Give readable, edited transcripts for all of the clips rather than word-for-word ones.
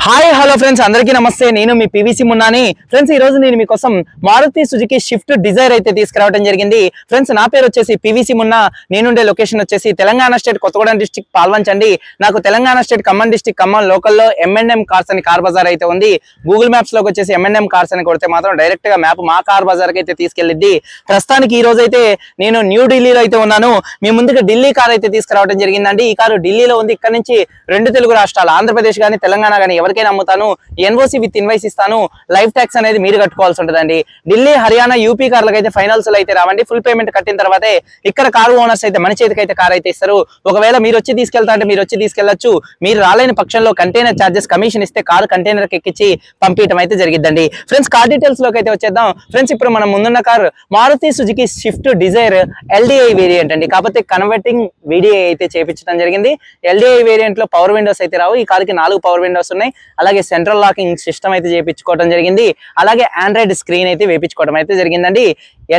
Hi hello friends, అందరికీ నమస్తే. నేను మీ పీవీసీ మున్నాని. ఫ్రెండ్స్, ఈ రోజు నేను మీకోసం మారుతి సుజుకి షిఫ్ట్ డిజైర్ అయితే తీసుకురావడం జరిగింది. ఫ్రెండ్స్, నా పేరు వచ్చేసి పీవీసీ మున్నా. నేనుండే లొకేషన్ వచ్చేసి తెలంగాణ స్టేట్ కొత్తగూడెం డిస్ట్రిక్ట్ పాల్వంచ్ అండి. నాకు తెలంగాణ స్టేట్ ఖమ్మం డిస్ట్రిక్ట్ ఖమ్మం లోకల్లో M&M కార్స్ అని కార్ బజార్ అయితే ఉంది. గూగుల్ మ్యాప్స్ లోకి వచ్చేసి M&M కార్స్ అని కొడితే మాత్రం డైరెక్ట్ గా మ్యాప్ మా కార్ బజార్ కి అయితే తీసుకెళ్లిద్ది. ప్రస్తుతానికి ఈ రోజు అయితే నేను న్యూఢిల్లీలో అయితే ఉన్నాను. మీ ముందుకు ఢిల్లీ కార్ అయితే తీసుకురావడం జరిగిందండి. ఈ కారు ఢిల్లీలో ఉంది. ఇక్కడ నుంచి రెండు తెలుగు రాష్ట్రాలు ఆంధ్రప్రదేశ్ గానీ తెలంగాణ గానీ ఎవరికైనా అమ్ముతాను. ఎన్ఓసి విత్ ఇన్వాయిస్ ఇస్తాను. లైఫ్ ట్యాక్స్ అనేది మీరు కట్టుకోవాల్సి ఉంటుందండి. ఢిల్లీ, హర్యానా, యూపీ కార్లకు అయితే ఫైనల్స్ అయితే రావండి. ఫుల్ పేమెంట్ కట్టిన తర్వాతే ఇక్కడ కారు ఓనర్స్ అయితే మన చేతికి అయితే కార్ అయితే ఇస్తారు. ఒకవేళ మీరు వచ్చి తీసుకెళ్తా అంటే మీరు వచ్చి తీసుకెళ్లొచ్చు. మీరు రాలేని పక్షంలో కంటైనర్ చార్జెస్ కమిషన్ ఇస్తే కారు కంటైనర్ కి ఎక్కించి పంపించడం అయితే జరిగిద్దండి. ఫ్రెండ్స్, కార్ డీటెయిల్స్ లోకి అయితే వచ్చేద్దాం. ఫ్రెండ్స్, ఇప్పుడు మనం ముందున్న car Maruti Suzuki Swift Dzire LDI variant అండి. కాకపోతే కన్వర్టింగ్ VDI అయితే చేపించడం జరిగింది. LDI వేరియంట్ లో పవర్ విండోస్ అయితే రావు. ఈ కార్కి 4 పవర్ విండోస్ ఉన్నాయి. అలాగే సెంట్రల్ లాకింగ్ సిస్టమ్ అయితే చేయించుకోవడం జరిగింది. అలాగే ఆండ్రాయిడ్ స్క్రీన్ అయితే వేయించుకోవడం అయితే జరిగిందండి.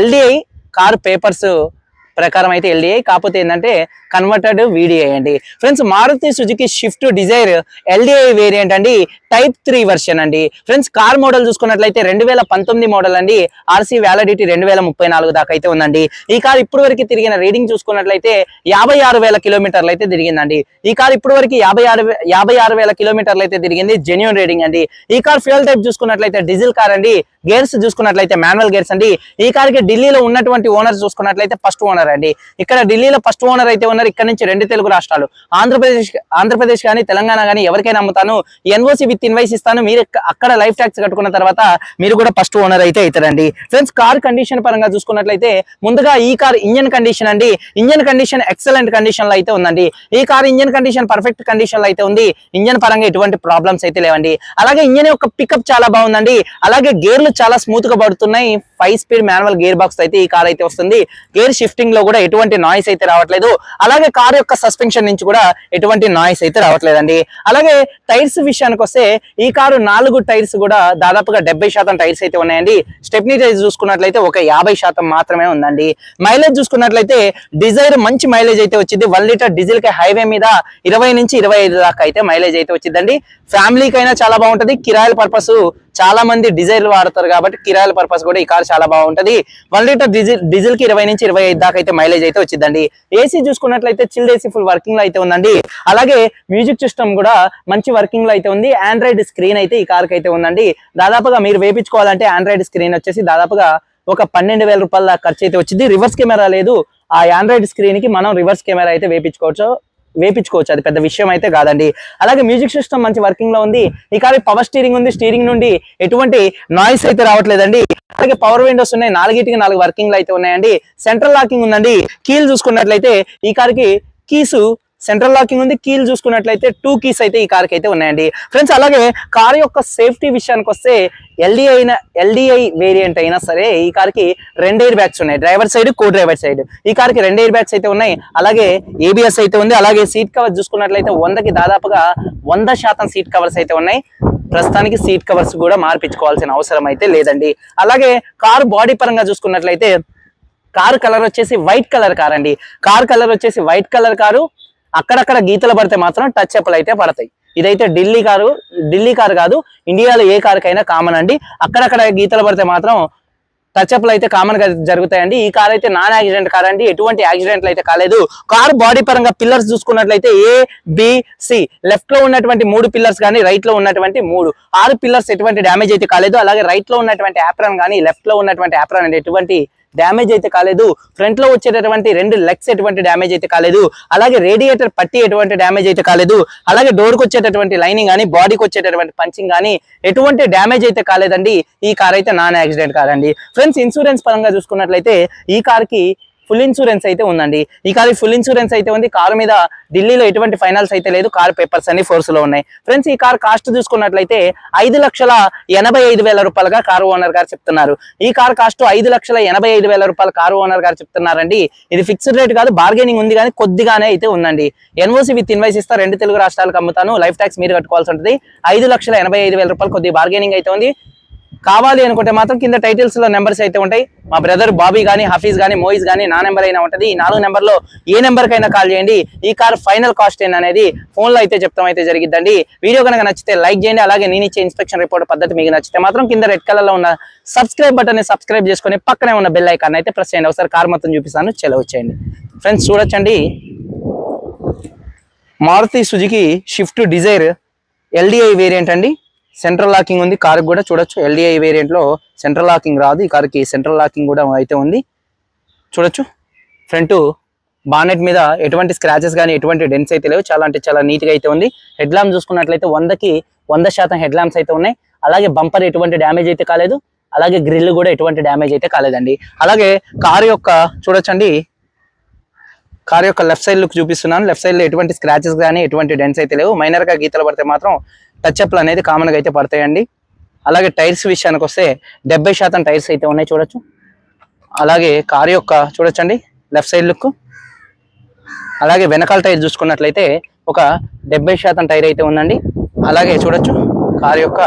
LDI కార్ పేపర్స్ ప్రకారం అయితే LDI, కాకపోతే ఏంటంటే కన్వర్టెడ్ VDI అండి. Friends, Maruti Suzuki Swift Dzire LDI variant అండి. టైప్ 3 వర్షన్ అండి. ఫ్రెండ్స్, కార్ మోడల్ చూసుకున్నట్లయితే 2019 మోడల్ అండి. RC వ్యాలిడిటీ 2034 దాకా అయితే ఉందండి. ఈ కార్ ఇప్పుడు వరకు తిరిగిన రీడింగ్ చూసుకున్నట్లయితే 56,000 కిలోమీటర్లు అయితే తిరిగిందండి. ఈ కార్ ఇప్పుడు వరకు 56,000 కిలోమీటర్లు అయితే తిరిగింది. జెన్యూన్ రీడింగ్ అండి. ఈ కార్ ఫ్యూయల్ టైప్ చూసుకున్నట్లయితే డీజిల్ కార్ అండి. గేర్స్ చూసుకున్నట్లయితే మాన్యువల్ గేర్స్ అండి. ఈ కార్కి ఢిల్లీలో ఉన్నటువంటి ఓనర్ చూసుకున్నట్లయితే ఫస్ట్ ఓనర్ అండి. ఇక్కడ ఢిల్లీలో ఫస్ట్ ఓనర్ అయితే ఉన్నారు. ఇక్కడ నుంచి రెండు తెలుగు రాష్ట్రాలు ఆంధ్రప్రదేశ్ కానీ తెలంగాణ కానీ ఎవరికైనా అమ్ముతాను. ఎన్ఓసి విత్ ఇన్వాయిస్ ఇస్తాను. మీరు అక్కడ లైఫ్ ట్యాక్స్ కట్టుకున్న తర్వాత మీరు కూడా ఫస్ట్ ఓనర్ అయితే అవుతారండి. ఫ్రెండ్స్, కార్ కండిషన్ పరంగా చూసుకున్నట్లయితే ముందుగా ఈ కార్ ఇంజన్ కండిషన్ అండి. ఇంజన్ కండిషన్ ఎక్సలెంట్ కండిషన్ లో అయితే ఉందండి. ఈ car engine condition perfect condition లో అయితే ఉంది. ఇంజన్ పరంగా ఎటువంటి ప్రాబ్లమ్స్ అయితే లేవండి. అలాగే ఇంజన్ యొక్క పికప్ చాలా బాగుందండి. అలాగే గేర్లు చాలా స్మూత్ గా పడుతున్నాయి. 5 స్పీడ్ మాన్యువల్ గేర్ బాక్స్ అయితే ఈ కార్ అయితే వస్తుంది. గేర్ షిఫ్టింగ్ లో కూడా ఎటువంటి నాయిస్ అయితే రావట్లేదు. అలాగే కార్ యొక్క సస్పెన్షన్ నుంచి కూడా ఎటువంటి నాయిస్ అయితే రావట్లేదండి. అలాగే టైర్స్ విషయానికి వస్తే ఈ కారు 4 టైర్స్ కూడా దాదాపుగా 70% టైర్స్ అయితే ఉన్నాయండి. స్టెప్నీ టైర్స్ చూసుకున్నట్లయితే ఒక 50% మాత్రమే ఉందండి. మైలేజ్ చూసుకున్నట్లయితే డిజైర్ మంచి మైలేజ్ అయితే వచ్చింది. 1 లీటర్ డీజిల్ కి హైవే మీద 20 నుంచి 25 దాకా అయితే మైలేజ్ అయితే వచ్చిందండి. ఫ్యామిలీకి అయినా చాలా బాగుంటది. కిరాయిల పర్పస్ చాలా మంది డిజైర్లు వాడతారు కాబట్టి కిరాయిల పర్పస్ కూడా ఈ కార్ చాలా బాగుంటది. 1 లీటర్ డీజిల్ కి 20 నుంచి 25 దాకా అయితే మైలేజ్ అయితే వచ్చిందండి. ఏసీ చూసుకున్నట్లయితే చిల్డ్ ఏసీ ఫుల్ వర్కింగ్ లో అయితే ఉందండి. అలాగే మ్యూజిక్ సిస్టమ్ కూడా మంచి వర్కింగ్ లో అయితే ఉంది. ఆండ్రాయిడ్ స్క్రీన్ అయితే ఈ కార్ కి అయితే ఉందండి. దాదాపుగా మీరు వేపించుకోవాలంటే ఆండ్రాయిడ్ స్క్రీన్ వచ్చేసి దాదాపుగా ఒక 12,000 రూపాయల దాకా ఖర్చు అయితే వచ్చింది. రివర్స్ కెమెరా లేదు. ఆ ఆండ్రాయిడ్ స్క్రీన్ కి మనం రివర్స్ కెమెరా అయితే వేపించుకోవచ్చు. అది పెద్ద విషయం అయితే కాదండి. అలాగే మ్యూజిక్ సిస్టమ్ మంచి వర్కింగ్ లో ఉంది. ఈ కార్ పవర్ స్టీరింగ్ ఉంది. స్టీరింగ్ నుండి ఎటువంటి నాయిస్ అయితే రావట్లేదండి. అలాగే పవర్ విండోస్ ఉన్నాయి. 4కి 4 వర్కింగ్ లో అయితే ఉన్నాయండి. సెంట్రల్ లాకింగ్ ఉందండి. కీలు చూసుకున్నట్లయితే ఈ కార్కి కీస్ సెంట్రల్ లాకింగ్ ఉంది. కీలు చూసుకున్నట్లయితే 2 కీస్ అయితే ఈ కార్కి అయితే ఉన్నాయండి. ఫ్రెండ్స్, అలాగే కార్ యొక్క సేఫ్టీ విషయానికి వస్తే LDI వేరియంట్ అయినా సరే ఈ కార్కి 2 ఎయిర్ బ్యాగ్స్ ఉన్నాయి. Driver side, co driver side. ఈ కార్కి 2 ఎయిర్ బ్యాగ్స్ అయితే ఉన్నాయి. అలాగే ABS అయితే ఉంది. అలాగే సీట్ కవర్స్ చూసుకున్నట్లయితే 100కి దాదాపుగా 100% సీట్ కవర్స్ అయితే ఉన్నాయి. ప్రస్తుతానికి సీట్ కవర్స్ కూడా మార్పించుకోవాల్సిన అవసరం అయితే లేదండి. అలాగే కారు బాడీ పరంగా చూసుకున్నట్లయితే కారు కలర్ వచ్చేసి వైట్ కలర్ కార్ అండి. కార్ కలర్ వచ్చేసి వైట్ కలర్ కారు. అక్కడక్కడ గీతలు పడితే మాత్రం టచ్ అప్లు అయితే పడతాయి. ఇదైతే ఢిల్లీ కారు కాదు, ఇండియాలో ఏ కారుకైనా కామన్ అండి. అక్కడక్కడ గీతలు పడితే మాత్రం టచ్ అప్లు అయితే కామన్ గా జరుగుతాయండి. ఈ కార్ అయితే నాన్ యాక్సిడెంట్ కార్ అండి. ఎటువంటి యాక్సిడెంట్లు అయితే కాలేదు. కార్ బాడీ పరంగా పిల్లర్స్ చూసుకున్నట్లయితే ABC లెఫ్ట్ లో ఉన్నటువంటి 3 పిల్లర్స్ కానీ రైట్ లో ఉన్నటువంటి 6 పిల్లర్స్ ఎటువంటి డ్యామేజ్ అయితే కాలేదు. అలాగే రైట్ లో ఉన్నటువంటి యాప్రాన్ కానీ లెఫ్ట్ లో ఉన్నటువంటి యాప్రాన్ అంటే ఎటువంటి డ్యామేజ్ అయితే కాలేదు. ఫ్రంట్ లో వచ్చేటటువంటి 2 లెగ్స్ ఎటువంటి డ్యామేజ్ అయితే కాలేదు. అలాగే రేడియేటర్ పట్టి ఎటువంటి డ్యామేజ్ అయితే కాలేదు. అలాగే డోర్ కి వచ్చేటటువంటి లైనింగ్ కానీ బాడీకి వచ్చేటటువంటి పంచింగ్ కానీ ఎటువంటి డ్యామేజ్ అయితే కాలేదండి. ఈ కార్ అయితే నాన్ యాక్సిడెంట్ కార్ అండి. ఫ్రెండ్స్, ఇన్సూరెన్స్ పరంగా చూసుకున్నట్లయితే ఈ కార్ కి ఫుల్ ఇన్సూరెన్స్ అయితే ఉందండి. ఈ కార్ ఫుల్ ఇన్సూరెన్స్ అయితే ఉంది. కారు మీద ఢిల్లీలో ఎటువంటి ఫైనల్స్ అయితే లేదు. కార్ పేపర్స్ అన్ని ఫోర్స్ లో ఉన్నాయి. ఫ్రెండ్స్, ఈ కార్ కాస్ట్ చూసుకున్నట్లయితే 5,85,000 రూపాయలుగా కారు ఓనర్ గారు చెప్తున్నారు. ఈ కార్ కాస్ట్ 5,85,000 రూపాయలు కారు ఓనర్ గారు చెప్తున్నారండి. ఇది ఫిక్స్డ్ రేట్ కాదు, బార్గెనింగ్ ఉంది కానీ కొద్దిగానే అయితే ఉందండి. ఎన్ఓసి విత్ ఇన్వాయిస్ ఇస్తా. 2 తెలుగు రాష్ట్రాలకు అమ్ముతాను. లైఫ్ ట్యాక్స్ మీరు కట్టుకోవాల్సి ఉంటుంది. 5,85,000 రూపాయలు కొద్దిగా బార్గెనింగ్ అయితే ఉంది. కావాలి అనుకుంటే మాత్రం కింద టైటిల్స్ లో నెంబర్స్ అయితే ఉంటాయి. మా బ్రదర్ బాబీ గానీ, హఫీజ్ గానీ, మోయిజ్ గానీ నా నెంబర్ అయినా ఉంటది. ఈ 4 నెంబర్లో ఏ నెంబర్ కైనా కాల్ చేయండి. ఈ కార్ ఫైనల్ కాస్ట్ ఏంటనేది ఫోన్ లో అయితే చెప్తాం అయితే జరిగిద్దండి. వీడియో కనుక నచ్చితే లైక్ చేయండి. అలాగే నేను ఇచ్చే ఇన్స్పెక్షన్ రిపోర్ట్ పద్ధతి మీకు నచ్చితే మాత్రం కింద రెడ్ కలర్ లో ఉన్న సబ్స్క్రైబ్ బటన్ ని సబ్స్క్రైబ్ చేసుకొని పక్కనే ఉన్న బెల్ ఐకాన్ అయితే ప్రెస్ చేయండి. ఒకసారి కార్ మొత్తం చూపిస్తాను, చలో వచ్చేయండి. ఫ్రెండ్స్ చూడొచ్చండి, Maruti Suzuki Swift Dzire LDI variant అండి. సెంట్రల్ లాకింగ్ ఉంది కార్ కూడా, చూడొచ్చు. ఎల్డిఐ వేరియంట్ లో సెంట్రల్ లాకింగ్ రాదు, ఈ కార్కి సెంట్రల్ లాకింగ్ కూడా అయితే ఉంది. చూడొచ్చు, ఫ్రంట్ బానెట్ మీద ఎటువంటి స్క్రాచెస్ కానీ ఎటువంటి డెన్స్ అయితే లేవు. చాలా అంటే చాలా నీట్ గా అయితే ఉంది. హెడ్ ల్యాంప్ చూసుకున్నట్లయితే 100కి 100% హెడ్ ల్యాంప్స్ అయితే ఉన్నాయి. అలాగే బంపర్ ఎటువంటి డ్యామేజ్ అయితే కాలేదు. అలాగే గ్రిల్ కూడా ఎటువంటి డ్యామేజ్ అయితే కాలేదండి. అలాగే కార్ యొక్క చూడొచ్చండి, కార్ యొక్క లెఫ్ట్ సైడ్ లుక్ చూపిస్తున్నాను. లెఫ్ట్ సైడ్ లో ఎటువంటి స్క్రాచెస్ కానీ ఎటువంటి డెన్స్ అయితే లేవు. మైనర్ గా గీతలు పడితే మాత్రం టచ్ అప్లు అనేది కామన్ గా అయితే పడతాయండి. అలాగే టైర్స్ విషయానికి వస్తే 70% టైర్స్ అయితే ఉన్నాయి, చూడొచ్చు. అలాగే కార్ యొక్క చూడొచ్చండి లెఫ్ట్ సైడ్ లుక్. అలాగే వెనకాల టైర్ చూసుకున్నట్లయితే ఒక 70% టైర్ అయితే ఉందండి. అలాగే చూడొచ్చు కార్ యొక్క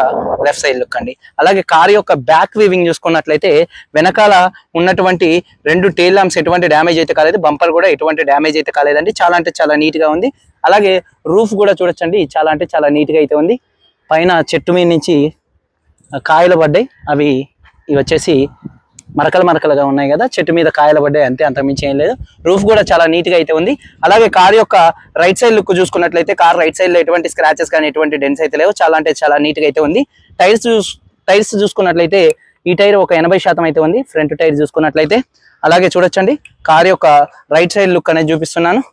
లెఫ్ట్ సైడ్ లుక్ అండి. అలాగే కార్ యొక్క బ్యాక్ వీవింగ్ చూసుకున్నట్లయితే వెనకాల ఉన్నటువంటి 2 టైల్ ల్యాంప్స్ ఎటువంటి డ్యామేజ్ అయితే కాలేదు. బంపర్ కూడా ఎటువంటి డ్యామేజ్ అయితే కాలేదండి. చాలా అంటే చాలా నీట్ గా ఉంది. అలాగే రూఫ్ కూడా చూడొచ్చండి, చాలా అంటే చాలా నీట్ గా అయితే ఉంది. పైన చెట్టు మీద నుంచి కాయలు పడ్డాయి, అవి ఇవి వచ్చేసి మరకలుగా ఉన్నాయి కదా, చెట్టు మీద కాయలు పడ్డాయి అంతే, అంతకుమించి ఏం లేదు. రూఫ్ కూడా చాలా నీట్ గా అయితే ఉంది. అలాగే కార్ యొక్క రైట్ సైడ్ లుక్ చూసుకున్నట్లయితే కార్ రైట్ సైడ్ లో ఎటువంటి స్క్రాచెస్ కానీ ఎటువంటి డెన్స్ అయితే లేవు. చాలా అంటే చాలా నీట్ గా అయితే ఉంది. టైర్స్ చూసుకున్నట్లయితే ఈ టైర్ ఒక 80% అయితే ఉంది, ఫ్రంట్ టైర్ చూసుకున్నట్లయితే. అలాగే చూడొచ్చండి కార్ యొక్క రైట్ సైడ్ లుక్ అనేది చూపిస్తున్నాను.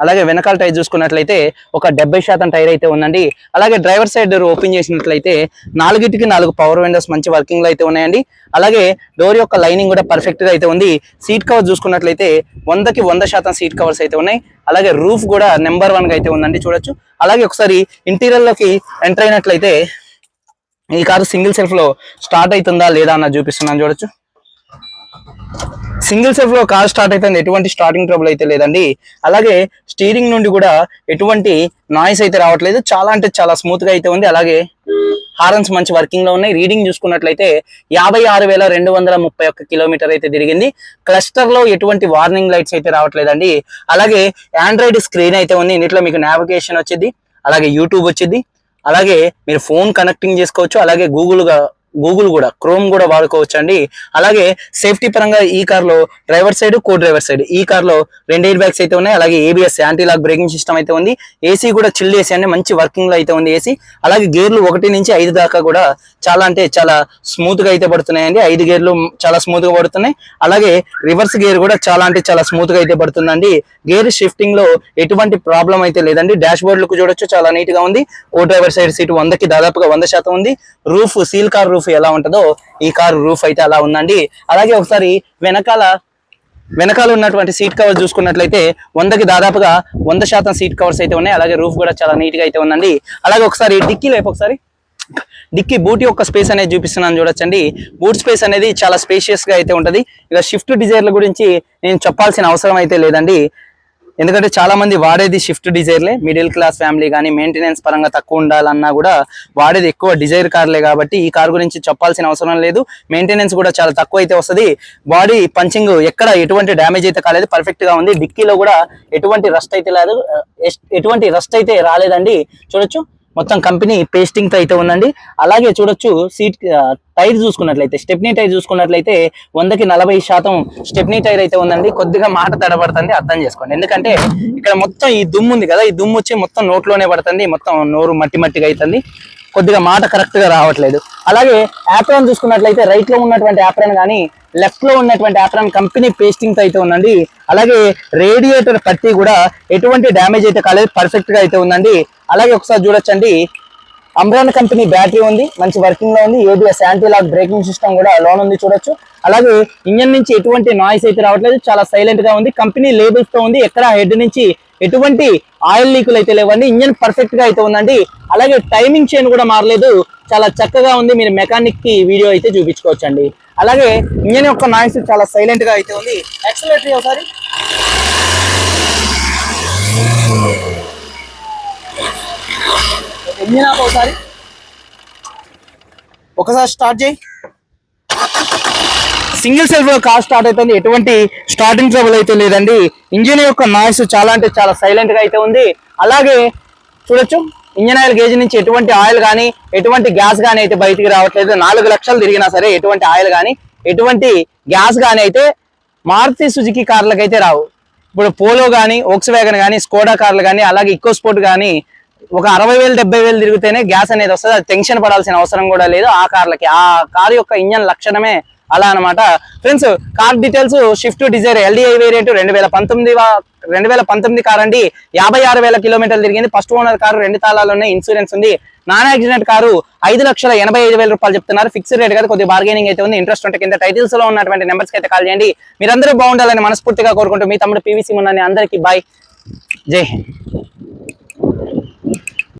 అలాగే వెనకాల టైర్ చూసుకున్నట్లయితే ఒక 70% టైర్ అయితే ఉందండి. అలాగే డ్రైవర్ సైడ్ డోర్ ఓపెన్ చేసినట్లయితే 4 పవర్ విండోస్ మంచి వర్కింగ్ లో అయితే ఉన్నాయండి. అలాగే డోర్ యొక్క లైనింగ్ కూడా పర్ఫెక్ట్ గా అయితే ఉంది. సీట్ కవర్ చూసుకున్నట్లయితే 100కి 100% సీట్ కవర్స్ అయితే ఉన్నాయి. అలాగే రూఫ్ కూడా నెంబర్ 1 గా అయితే ఉందండి, చూడొచ్చు. అలాగే ఒకసారి ఇంటీరియర్ లోకి ఎంటర్ అయినట్లయితే ఈ కారు సింగిల్ సెల్ఫ్ లో స్టార్ట్ అవుతుందా లేదా అన్నది చూపిస్తున్నాను, చూడొచ్చు. సింగిల్ సెల్ఫ్ లో కార్ స్టార్ట్ అయితే ఎటువంటి స్టార్టింగ్ ట్రబుల్ అయితే లేదండి. అలాగే స్టీరింగ్ నుండి కూడా ఎటువంటి నాయిస్ అయితే రావట్లేదు. చాలా అంటే చాలా స్మూత్ గా అయితే ఉంది. అలాగే హారన్స్ మంచి వర్కింగ్ లో ఉన్నాయి. రీడింగ్ చూసుకున్నట్లయితే 56,231 కిలోమీటర్ అయితే తిరిగింది. క్లస్టర్ లో ఎటువంటి వార్నింగ్ లైట్స్ అయితే రావట్లేదండి. అలాగే ఆండ్రాయిడ్ స్క్రీన్ అయితే ఉంది. ఇందులో మీకు నావిగేషన్ వచ్చింది, అలాగే యూట్యూబ్ వచ్చింది. అలాగే మీరు ఫోన్ కనెక్టింగ్ చేసుకోవచ్చు. అలాగే గూగుల్ కూడా క్రోమ్ కూడా వాడుకోవచ్చు అండి. అలాగే సేఫ్టీ పరంగా ఈ కార్ లో driver side co driver side ఈ కార్ లో 2 ఎయిర్ బ్యాగ్స్ అయితే ఉన్నాయి. అలాగే ABS anti lock braking system అయితే ఉంది. ఏసీ కూడా చిల్డ్ ఏసీ అండి, మంచి వర్కింగ్ లో అయితే ఉంది ఏసీ. అలాగే గేర్లు 1 నుంచి 5 దాకా కూడా చాలా అంటే చాలా స్మూత్ గా అయితే పడుతున్నాయండి. 5 గేర్లు చాలా స్మూత్ గా పడుతున్నాయి. అలాగే రివర్స్ గేర్ కూడా చాలా అంటే చాలా స్మూత్ గా అయితే పడుతుందండి. గేర్ షిఫ్టింగ్ లో ఎటువంటి ప్రాబ్లం అయితే లేదండి. డాష్ బోర్డ్ లుక్ చూడొచ్చు, చాలా నీట్ గా ఉంది. కో డ్రైవర్ సైడ్ సీట్ 100కి దాదాపుగా 100% ఉంది. రూఫ్ సీల్ కార్ రూఫ్ ఎలా ఉంటుందో ఈ కారు రూఫ్ అయితే అలా ఉందండి. అలాగే ఒకసారి వెనకాల ఉన్నటువంటి సీట్ కవర్ చూసుకున్నట్లయితే 100కి దాదాపుగా 100% సీట్ కవర్స్ అయితే ఉన్నాయి. అలాగే రూఫ్ కూడా చాలా నీట్ గా అయితే ఉందండి. అలాగే ఒకసారి డిక్కీ బూట్ యొక్క స్పేస్ అనేది చూపిస్తున్నాను, చూడొచ్చండి. బూట్ స్పేస్ అనేది చాలా స్పేషియస్ గా అయితే ఉంటది. ఇక షిఫ్ట్ డిజైర్ల గురించి నేను చెప్పాల్సిన అవసరం అయితే లేదండి. ఎందుకంటే చాలా మంది వాడేది షిఫ్ట్ డిజైర్లే. మిడిల్ క్లాస్ ఫ్యామిలీ కానీ మెయింటెనెన్స్ పరంగా తక్కువ ఉండాలన్నా కూడా వాడేది ఎక్కువ డిజైర్ కార్లే కాబట్టి ఈ కార్ గురించి చెప్పాల్సిన అవసరం లేదు. మెయింటెనెన్స్ కూడా చాలా తక్కువ అయితే వస్తుంది. బాడీ పంచింగ్ ఎక్కడ ఎటువంటి డ్యామేజ్ అయితే కాలేదు, పర్ఫెక్ట్ గా ఉంది. డిక్కీలో కూడా ఎటువంటి రస్ట్ అయితే రాలేదండి, చూడొచ్చు. మొత్తం కంపెనీ పేస్టింగ్ తో అయితే ఉందండి. అలాగే చూడొచ్చు టైర్ చూసుకున్నట్లయితే స్టెప్నీ టైర్ చూసుకున్నట్లయితే 100కి 40% స్టెప్నీ టైర్ అయితే ఉందండి. కొద్దిగా మాట తడబడుతుంది, అర్థం చేసుకోండి. ఎందుకంటే ఇక్కడ మొత్తం ఈ దుమ్ము ఉంది కదా, ఈ దుమ్ము వచ్చి మొత్తం నోట్లోనే పడుతుంది, మొత్తం నోరు మట్టిగా అవుతుంది. కొద్దిగా మాట కరెక్ట్ గా రావట్లేదు. అలాగే యాప్రాన్ చూసుకున్నట్లయితే రైట్ లో ఉన్నటువంటి యాప్రాన్ కానీ లెఫ్ట్ లో ఉన్నటువంటి యాప్రాన్ కంపెనీ పేస్టింగ్ తో అయితే ఉందండి. అలాగే రేడియేటర్ పట్టి కూడా ఎటువంటి డ్యామేజ్ అయితే కాలేదు, పర్ఫెక్ట్ గా అయితే ఉందండి. అలాగే ఒకసారి చూడొచ్చండి, అంబ్రాన్ కంపెనీ బ్యాటరీ ఉంది, మంచి వర్కింగ్ లో ఉంది. ABS anti lock braking system కూడా లోన్ ఉంది, చూడొచ్చు. అలాగే ఇంజన్ నుంచి ఎటువంటి నాయిస్ అయితే రావట్లేదు, చాలా సైలెంట్ గా ఉంది. కంపెనీ లేబుల్స్ తో ఉంది, ఎక్కడ హెడ్ నుంచి ఎటువంటి ఆయిల్ లీకులు అయితే లేవండి. ఇంజన్ పర్ఫెక్ట్ గా అయితే ఉందండి. అలాగే టైమింగ్ చైన్ కూడా మారలేదు, చాలా చక్కగా ఉంది. మీరు మెకానిక్ కి వీడియో అయితే చూపించుకోవచ్చండి. అలాగే ఇంజన్ యొక్క నాయిస్ చాలా సైలెంట్ గా అయితే ఉంది. యాక్సిలరేటర్ ఒకసారి ఇంజన్ ఒకసారి స్టార్ట్ చేయి. సింగిల్ సెల్ఫ్ లో కార్ స్టార్ట్ అవుతుంది, ఎటువంటి స్టార్టింగ్ ట్రబుల్ అయితే లేదండి. ఇంజిన్ యొక్క నాయిస్ చాలా అంటే చాలా సైలెంట్ గా అయితే ఉంది. అలాగే చూడొచ్చు ఇంజన్ ఆయిల్ గేజ్ నుంచి ఎటువంటి ఆయిల్ కానీ ఎటువంటి గ్యాస్ కానీ అయితే బయటికి రావట్లేదు. 4 లక్షలు తిరిగినా సరే ఎటువంటి ఆయిల్ కానీ ఎటువంటి గ్యాస్ కానీ అయితే మారుతి సుజుకి కార్లకు అయితే రావు. ఇప్పుడు పోలో కానీ వోక్స్ వ్యాగన్ కానీ స్కోడా కార్లు కానీ అలాగే ఇకో స్పోర్ట్ కానీ ఒక 60,000 70,000 తిరిగితేనే గ్యాస్ అనేది వస్తుంది. అది టెన్షన్ పడాల్సిన అవసరం కూడా లేదు ఆ కార్లకి. ఆ కార్ యొక్క ఇంజన్ లక్షణమే అలా అనమాట. Friends car details Swift Dzire LDI variant 2019 car అండి. 56,000 కిలోమీటర్లు తిరిగింది. ఫస్ట్ ఓనర్ కారు, 2 తాళాలు ఉన్నాయి, ఇన్సూరెన్స్ ఉంది. నాన్ యాక్సిడెంట్ కారు 5,85,000 రూపాయలు చెప్తున్నారు. ఫిక్స్డ్ రేట్ కదా, కొద్దిగా బార్గెనింగ్ అయితే ఉంది. ఇంట్రెస్ట్ ఉంటే కింద టైటిల్స్ లో ఉన్నటువంటి నెంబర్స్ అయితే కాల్ చేయండి. మీరందరూ బాగుండాలని మనస్ఫూర్తిగా కోరుకుంటూ మీ తమ్ముడు PVC మున్నాని. అందరికీ బాయ్, జై హింద్.